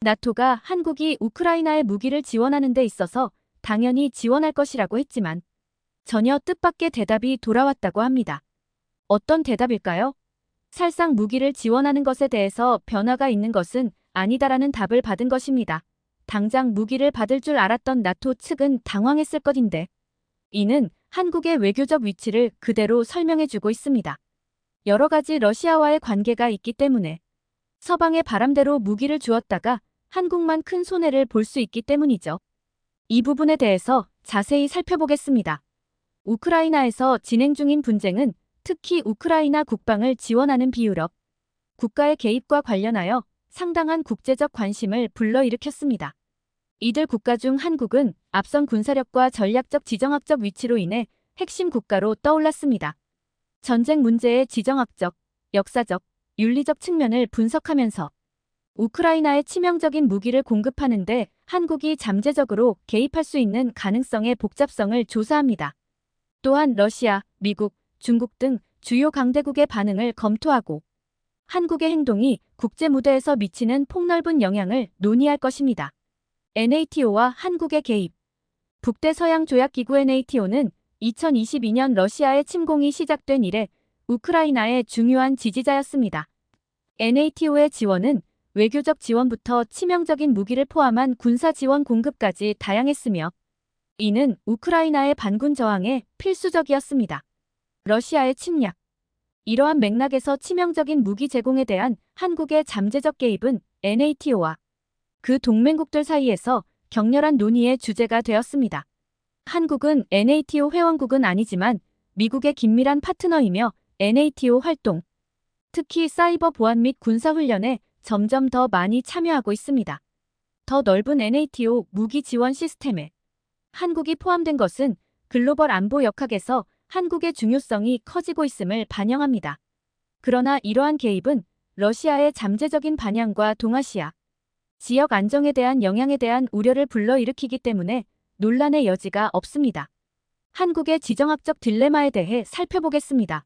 나토가 한국이 우크라이나에 무기를 지원하는 데 있어서 당연히 지원할 것이라고 했지만 전혀 뜻밖의 대답이 돌아왔다고 합니다. 어떤 대답일까요? 살상 무기를 지원하는 것에 대해서 변화가 있는 것은 아니다라는 답을 받은 것입니다. 당장 무기를 받을 줄 알았던 나토 측은 당황했을 것인데 이는 한국의 외교적 위치를 그대로 설명해주고 있습니다. 여러 가지 러시아와의 관계가 있기 때문에 서방의 바람대로 무기를 주었다가 한국만 큰 손해를 볼 수 있기 때문이죠. 이 부분에 대해서 자세히 살펴보겠습니다. 우크라이나에서 진행 중인 분쟁은 특히 우크라이나 국방을 지원하는 비유럽 국가의 개입과 관련하여 상당한 국제적 관심을 불러일으켰습니다. 이들 국가 중 한국은 앞선 군사력과 전략적 지정학적 위치로 인해 핵심 국가로 떠올랐습니다. 전쟁 문제의 지정학적, 역사적, 윤리적 측면을 분석하면서 우크라이나에 치명적인 무기를 공급하는데 한국이 잠재적으로 개입할 수 있는 가능성의 복잡성을 조사합니다. 또한 러시아, 미국, 중국 등 주요 강대국의 반응을 검토하고 한국의 행동이 국제 무대에서 미치는 폭넓은 영향을 논의할 것입니다. NATO와 한국의 개입. 북대서양조약기구 NATO는 2022년 러시아의 침공이 시작된 이래 우크라이나의 중요한 지지자였습니다. NATO의 지원은 외교적 지원부터 치명적인 무기를 포함한 군사 지원 공급까지 다양했으며 이는 우크라이나의 반군 저항에 필수적이었습니다. 러시아의 침략. 이러한 맥락에서 치명적인 무기 제공에 대한 한국의 잠재적 개입은 NATO와 그 동맹국들 사이에서 격렬한 논의의 주제가 되었습니다. 한국은 NATO 회원국은 아니지만 미국의 긴밀한 파트너이며 NATO 활동, 특히 사이버 보안 및 군사훈련에 점점 더 많이 참여하고 있습니다. 더 넓은 NATO 무기 지원 시스템에 한국이 포함된 것은 글로벌 안보 역학에서 한국의 중요성이 커지고 있음을 반영합니다. 그러나 이러한 개입은 러시아의 잠재적인 반향과 동아시아 지역 안정에 대한 영향에 대한 우려를 불러일으키기 때문에 논란의 여지가 없습니다. 한국의 지정학적 딜레마에 대해 살펴보겠습니다.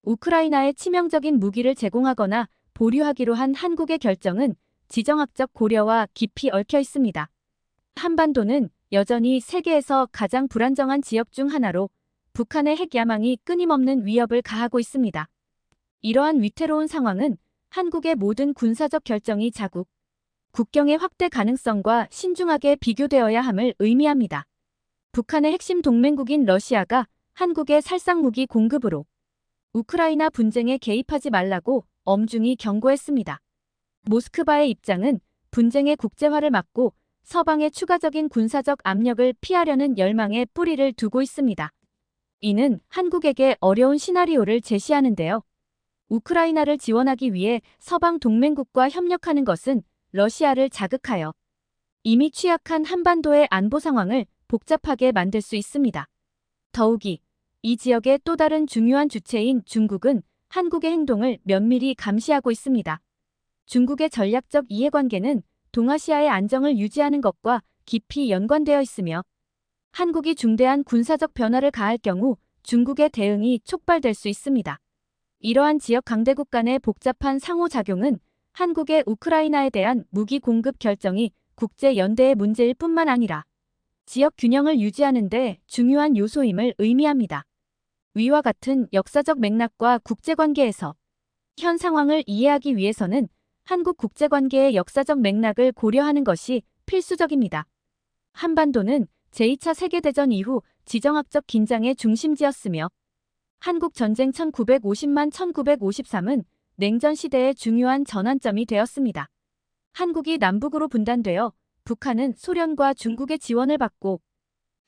우크라이나에 치명적인 무기를 제공하거나 보류하기로 한 한국의 결정은 지정학적 고려와 깊이 얽혀 있습니다. 한반도는 여전히 세계에서 가장 불안정한 지역 중 하나로 북한의 핵 야망이 끊임없는 위협을 가하고 있습니다. 이러한 위태로운 상황은 한국의 모든 군사적 결정이 자국, 국경의 확대 가능성과 신중하게 비교되어야 함을 의미합니다. 북한의 핵심 동맹국인 러시아가 한국의 살상무기 공급으로 우크라이나 분쟁에 개입하지 말라고 엄중히 경고했습니다. 모스크바의 입장은 분쟁의 국제화를 막고 서방의 추가적인 군사적 압력을 피하려는 열망에 뿌리를 두고 있습니다. 이는 한국에게 어려운 시나리오를 제시하는데요. 우크라이나를 지원하기 위해 서방 동맹국과 협력하는 것은 러시아를 자극하여 이미 취약한 한반도의 안보 상황을 복잡하게 만들 수 있습니다. 더욱이 이 지역의 또 다른 중요한 주체인 중국은 한국의 행동을 면밀히 감시하고 있습니다. 중국의 전략적 이해관계는 동아시아의 안정을 유지하는 것과 깊이 연관되어 있으며 한국이 중대한 군사적 변화를 가할 경우 중국의 대응이 촉발될 수 있습니다. 이러한 지역 강대국 간의 복잡한 상호작용은 한국의 우크라이나에 대한 무기 공급 결정이 국제연대의 문제일 뿐만 아니라 지역 균형을 유지하는 데 중요한 요소임을 의미합니다. 위와 같은 역사적 맥락과 국제관계에서 현 상황을 이해하기 위해서는 한국 국제관계의 역사적 맥락을 고려하는 것이 필수적입니다. 한반도는 제2차 세계대전 이후 지정학적 긴장의 중심지였으며 한국 전쟁 1950만 1953은 냉전 시대의 중요한 전환점이 되었습니다. 한국이 남북으로 분단되어 북한은 소련과 중국의 지원을 받고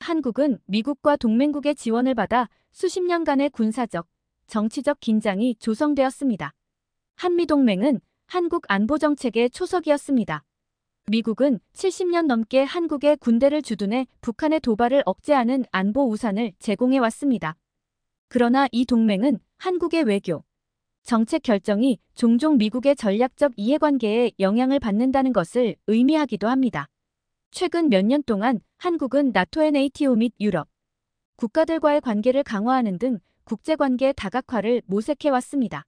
한국은 미국과 동맹국의 지원을 받아 수십 년간의 군사적, 정치적 긴장이 조성되었습니다. 한미동맹은 한국 안보정책의 초석이었습니다. 미국은 70년 넘게 한국에 군대를 주둔해 북한의 도발을 억제하는 안보 우산을 제공해왔습니다. 그러나 이 동맹은 한국의 외교, 정책 결정이 종종 미국의 전략적 이해관계에 영향을 받는다는 것을 의미하기도 합니다. 최근 몇 년 동안 한국은 나토 NATO 및 유럽 국가들과의 관계를 강화하는 등 국제관계 다각화를 모색해왔습니다.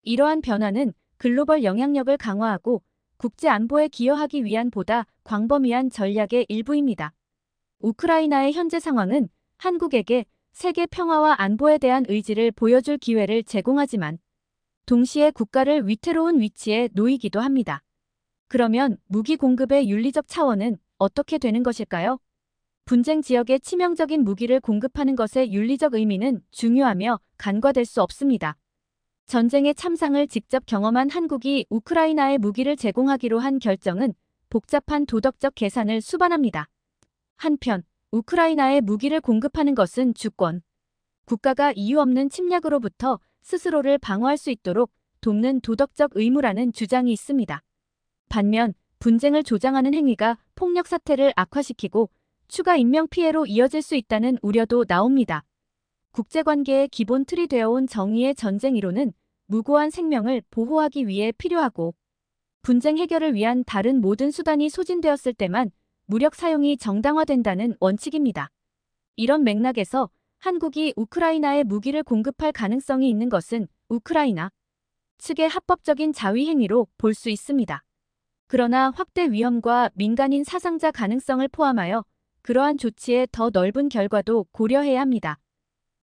이러한 변화는 글로벌 영향력을 강화하고 국제 안보에 기여하기 위한 보다 광범위한 전략의 일부입니다. 우크라이나의 현재 상황은 한국에게 세계 평화와 안보에 대한 의지를 보여줄 기회를 제공하지만 동시에 국가를 위태로운 위치에 놓이기도 합니다. 그러면 무기 공급의 윤리적 차원은 어떻게 되는 것일까요? 분쟁 지역에 치명적인 무기를 공급하는 것의 윤리적 의미는 중요하며 간과될 수 없습니다. 전쟁의 참상을 직접 경험한 한국이 우크라이나에 무기를 제공하기로 한 결정은 복잡한 도덕적 계산을 수반합니다. 한편, 우크라이나에 무기를 공급하는 것은 주권, 국가가 이유 없는 침략으로부터 스스로를 방어할 수 있도록 돕는 도덕적 의무라는 주장이 있습니다. 반면, 분쟁을 조장하는 행위가 폭력 사태를 악화시키고 추가 인명피해로 이어질 수 있다는 우려도 나옵니다. 국제관계의 기본 틀이 되어온 정의의 전쟁 이론은 무고한 생명을 보호하기 위해 필요하고 분쟁 해결을 위한 다른 모든 수단이 소진되었을 때만 무력 사용이 정당화된다는 원칙입니다. 이런 맥락에서 한국이 우크라이나에 무기를 공급할 가능성이 있는 것은 우크라이나 측의 합법적인 자위 행위로 볼 수 있습니다. 그러나 확대 위험과 민간인 사상자 가능성을 포함하여 그러한 조치의 더 넓은 결과도 고려해야 합니다.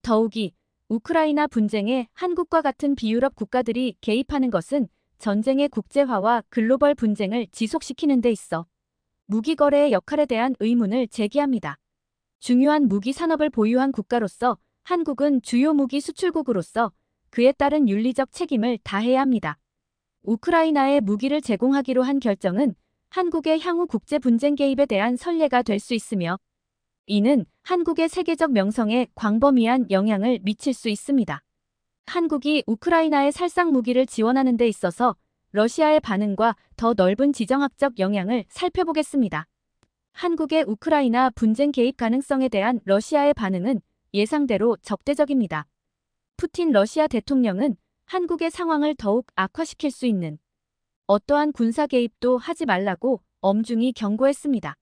더욱이 우크라이나 분쟁에 한국과 같은 비유럽 국가들이 개입하는 것은 전쟁의 국제화와 글로벌 분쟁을 지속시키는 데 있어 무기 거래의 역할에 대한 의문을 제기합니다. 중요한 무기 산업을 보유한 국가로서 한국은 주요 무기 수출국으로서 그에 따른 윤리적 책임을 다해야 합니다. 우크라이나에 무기를 제공하기로 한 결정은 한국의 향후 국제 분쟁 개입에 대한 선례가 될 수 있으며 이는 한국의 세계적 명성에 광범위한 영향을 미칠 수 있습니다. 한국이 우크라이나에 살상 무기를 지원하는 데 있어서 러시아의 반응과 더 넓은 지정학적 영향을 살펴보겠습니다. 한국의 우크라이나 분쟁 개입 가능성에 대한 러시아의 반응은 예상대로 적대적입니다. 푸틴 러시아 대통령은 한국의 상황을 더욱 악화시킬 수 있는 어떠한 군사 개입도 하지 말라고 엄중히 경고했습니다.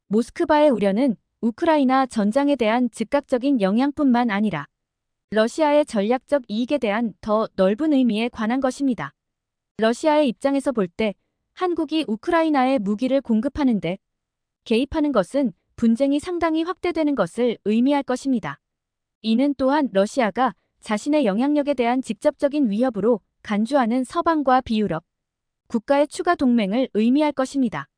모스크바의 우려는 우크라이나 전장에 대한 즉각적인 영향뿐만 아니라 러시아의 전략적 이익에 대한 더 넓은 의미에 관한 것입니다. 러시아의 입장에서 볼 때 한국이 우크라이나에 무기를 공급하는데 개입하는 것은 분쟁이 상당히 확대되는 것을 의미할 것입니다. 이는 또한 러시아가 자신의 영향력에 대한 직접적인 위협으로 간주하는 서방과 비유럽 국가의 추가 동맹을 의미할 것입니다.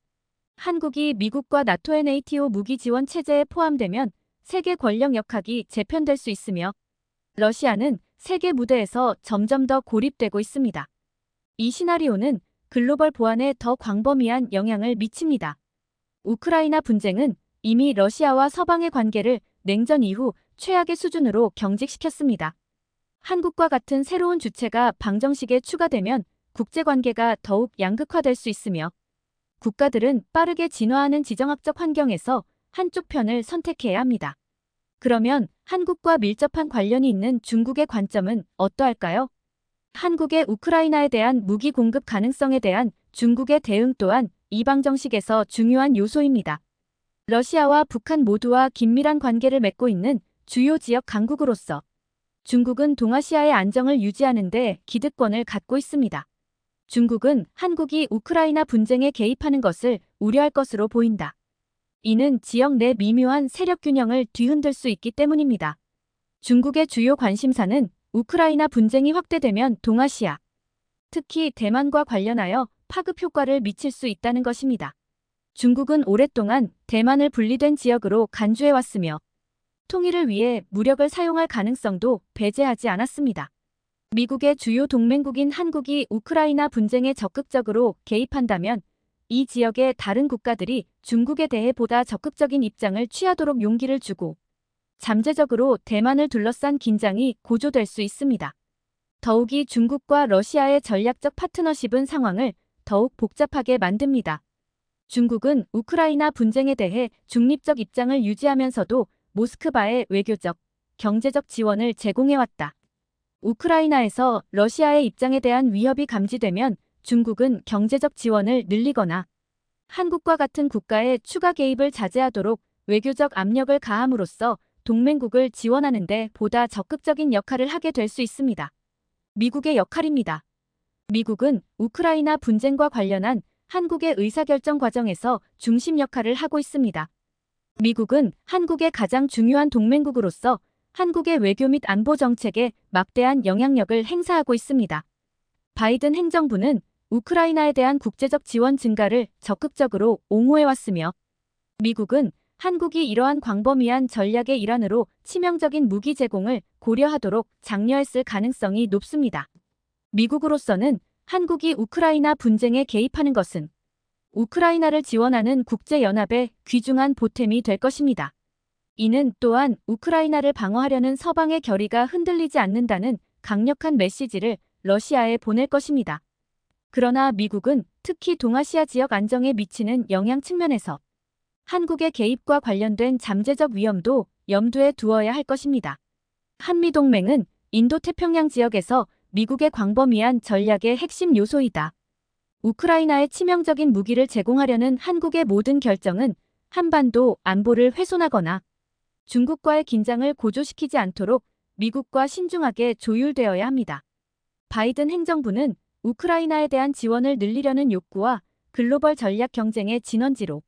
한국이 미국과 나토의 네이티오 무기 지원 체제에 포함되면 세계 권력 역학이 재편될 수 있으며 러시아는 세계 무대에서 점점 더 고립되고 있습니다. 이 시나리오는 글로벌 보안에 더 광범위한 영향을 미칩니다. 우크라이나 분쟁은 이미 러시아와 서방의 관계를 냉전 이후 최악의 수준으로 경직시켰습니다. 한국과 같은 새로운 주체가 방정식에 추가되면 국제관계가 더욱 양극화될 수 있으며 국가들은 빠르게 진화하는 지정학적 환경에서 한쪽 편을 선택해야 합니다. 그러면 한국과 밀접한 관련이 있는 중국의 관점은 어떠할까요? 한국의 우크라이나에 대한 무기 공급 가능성에 대한 중국의 대응 또한 이 방정식에서 중요한 요소입니다. 러시아와 북한 모두와 긴밀한 관계를 맺고 있는 주요 지역 강국으로서 중국은 동아시아의 안정을 유지하는 데 기득권을 갖고 있습니다. 중국은 한국이 우크라이나 분쟁에 개입하는 것을 우려할 것으로 보인다. 이는 지역 내 미묘한 세력 균형을 뒤흔들 수 있기 때문입니다. 중국의 주요 관심사는 우크라이나 분쟁이 확대되면 동아시아, 특히 대만과 관련하여 파급 효과를 미칠 수 있다는 것입니다. 중국은 오랫동안 대만을 분리된 지역으로 간주해왔으며 통일을 위해 무력을 사용할 가능성도 배제하지 않았습니다. 미국의 주요 동맹국인 한국이 우크라이나 분쟁에 적극적으로 개입한다면 이 지역의 다른 국가들이 중국에 대해 보다 적극적인 입장을 취하도록 용기를 주고 잠재적으로 대만을 둘러싼 긴장이 고조될 수 있습니다. 더욱이 중국과 러시아의 전략적 파트너십은 상황을 더욱 복잡하게 만듭니다. 중국은 우크라이나 분쟁에 대해 중립적 입장을 유지하면서도 모스크바에 외교적, 경제적 지원을 제공해왔다. 우크라이나에서 러시아의 입장에 대한 위협이 감지되면 중국은 경제적 지원을 늘리거나 한국과 같은 국가의 추가 개입을 자제하도록 외교적 압력을 가함으로써 동맹국을 지원하는 데 보다 적극적인 역할을 하게 될 수 있습니다. 미국의 역할입니다. 미국은 우크라이나 분쟁과 관련한 한국의 의사결정 과정에서 중심 역할을 하고 있습니다. 미국은 한국의 가장 중요한 동맹국으로서 한국의 외교 및 안보 정책에 막대한 영향력을 행사하고 있습니다. 바이든 행정부는 우크라이나에 대한 국제적 지원 증가를 적극적으로 옹호해왔으며 미국은 한국이 이러한 광범위한 전략의 일환으로 치명적인 무기 제공을 고려하도록 장려했을 가능성이 높습니다. 미국으로서는 한국이 우크라이나 분쟁에 개입하는 것은 우크라이나를 지원하는 국제연합의 귀중한 보탬이 될 것입니다. 이는 또한 우크라이나를 방어하려는 서방의 결의가 흔들리지 않는다는 강력한 메시지를 러시아에 보낼 것입니다. 그러나 미국은 특히 동아시아 지역 안정에 미치는 영향 측면에서 한국의 개입과 관련된 잠재적 위험도 염두에 두어야 할 것입니다. 한미동맹은 인도태평양 지역에서 미국의 광범위한 전략의 핵심 요소이다. 우크라이나에 치명적인 무기를 제공하려는 한국의 모든 결정은 한반도 안보를 훼손하거나 중국과의 긴장을 고조시키지 않도록 미국과 신중하게 조율되어야 합니다. 바이든 행정부는 우크라이나에 대한 지원을 늘리려는 욕구와 글로벌 전략 경쟁의 진원지로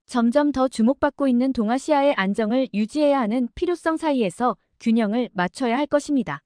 점점 더 주목받고 있는 동아시아의 안정을 유지해야 하는 필요성 사이에서 균형을 맞춰야 할 것입니다.